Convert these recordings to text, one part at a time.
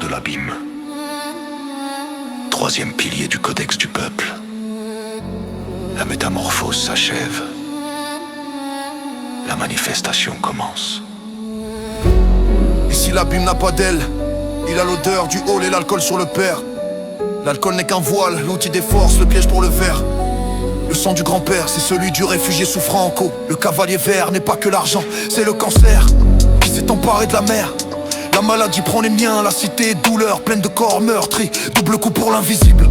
de l'abîme. Troisième pilier du codex du peuple. La métamorphose s'achève. La manifestation commence. Et si l'abîme n'a pas d'aile, il a l'odeur du hall et l'alcool sur le père. L'alcool n'est qu'un voile, l'outil des forces, le piège pour le ver. Le sang du grand-père, c'est celui du réfugié souffrant en co. Le cavalier vert n'est pas que l'argent, c'est le cancer qui s'est emparé de la mer. La maladie prend les miens, la cité est douleur, pleine de corps meurtris. Double coup pour l'invisible.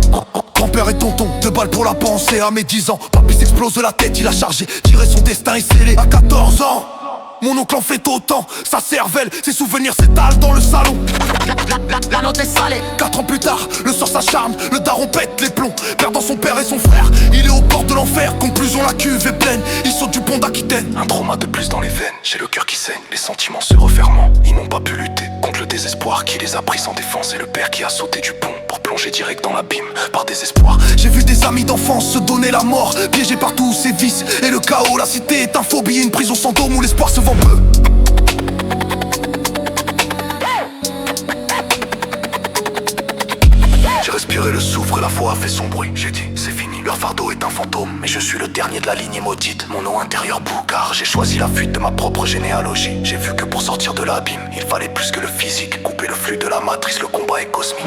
Grand-père et tonton, 2 balles pour la pensée. À mes 10 ans, papy s'explose la tête, il a chargé, tiré son destin est scellé. À 14 ans, mon oncle en fait autant. Sa cervelle, ses souvenirs s'étalent dans le salon. La note est salée. 4 ans plus tard, le sort s'acharne, le daron pète les plombs, perdant son père et son frère. Il est au bord de l'enfer, conclusion la cuve est pleine. Il saute du pont d'Aquitaine. Un trauma de plus dans les veines, j'ai le cœur qui saigne, les sentiments se refermant. Ils n'ont pas pu lutter contre le désespoir qui les a pris sans défense. Et le père qui a sauté du pont pour plonger direct dans l'abîme par désespoir. J'ai vu des amis d'enfance se donner la mort, piégés par tous ces vices et le chaos. La cité est un phobie, une prison sans dôme où l'espoir se vend peu. J'ai respiré le soufre et la foi a fait son bruit. J'ai dit, c'est fini, leur fardeau est un fantôme. Mais je suis le dernier de la lignée maudite. Mon nom intérieur bout, car j'ai choisi la fuite de ma propre généalogie. J'ai vu que pour sortir de l'abîme, il fallait plus que le physique. Couper le flux de la matrice, le combat est cosmique.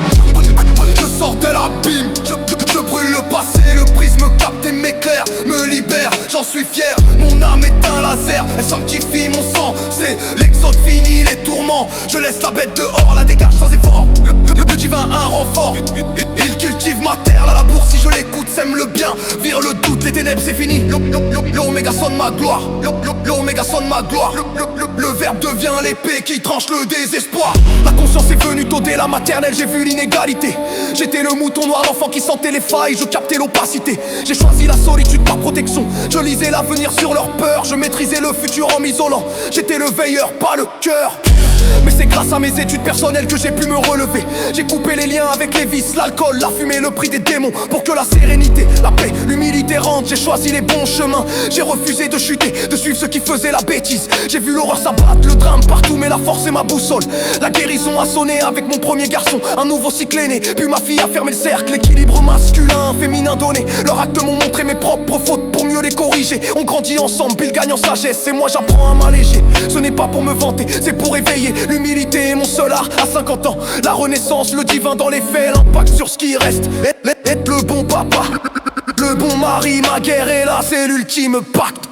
Je sors de l'abîme, je brûle le passé. Le prisme capte et m'éclaire, me libère, j'en suis fier. Mon âme est un laser, elle sanctifie mon sang. C'est l'exode fini, les tourments. Je laisse la bête dehors, la dégage sans effort. Le divin un renfort. Il cultive ma terre, la labour si je l'écoute, sème le bien. Vire le doute, les ténèbres c'est fini. L'oméga sonne ma gloire. L'oméga sonne ma gloire. Le verbe devient l'épée qui tranche le désespoir. La conscience est venue tôt dès la maternelle, j'ai vu l'inégalité. J'étais le mouton noir, l'enfant qui sentait les failles, je captais l'opacité. J'ai choisi la solitude par protection. Je lisais l'avenir sur leur peur, je maîtrisais le futur en m'isolant. J'étais le veilleur, pas le cœur. Mais c'est grâce à mes études personnelles que j'ai pu me relever. J'ai coupé les liens avec les vices, l'alcool, la fumée, le prix des démons. Pour que la sérénité, la paix, l'humilité rentrent. J'ai choisi les bons chemins, j'ai refusé de chuter, de suivre ceux qui faisaient la bêtise. J'ai vu l'horreur s'abattre, le drame partout, mais la force est ma boussole. La guérison a sonné avec mon premier garçon, un nouveau cycle est né. Puis ma fille a fermé le cercle, l'équilibre masculin, féminin donné. Leurs actes m'ont montré mes propres fautes pour mieux les corriger. On grandit ensemble, ils gagnent en sagesse et moi j'apprends à m'alléger. Ce n'est pas pour me vanter, c'est pour éveiller. L'humilité est mon seul art à 50 ans. La renaissance, le divin dans les faits, l'impact sur ce qui reste. Être le bon papa, le bon mari, ma guerre est là, c'est l'ultime pacte.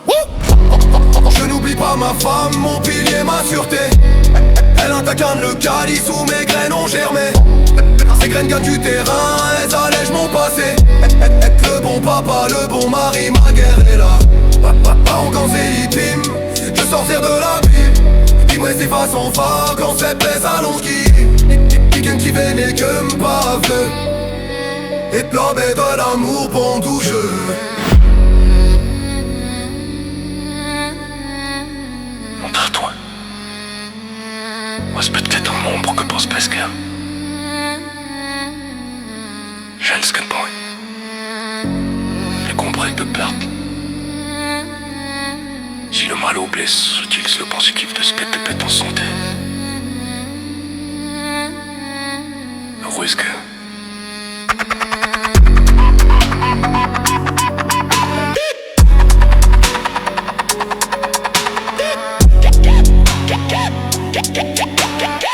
Je n'oublie pas ma femme, mon pilier, ma sûreté. Elle intaquine le calice où mes graines ont germé. Ces graines gagnent du terrain, elles allègent mon passé. Être le bon papa, le bon mari, ma guerre est là. Arrogance et légitime, je sortir de l'abîme. Qui me reste façon phare quand cette baisse allonge qui n'est que m'pave. Et plein de l'amour pendant jeu. Montre-toi. Was peut-être un nombre que pense Pesca. Älskar boy. Jag comprends de perte. Si le mal blesse, j'utilise le pensitif de ce pépépette en santé. Le risque. Get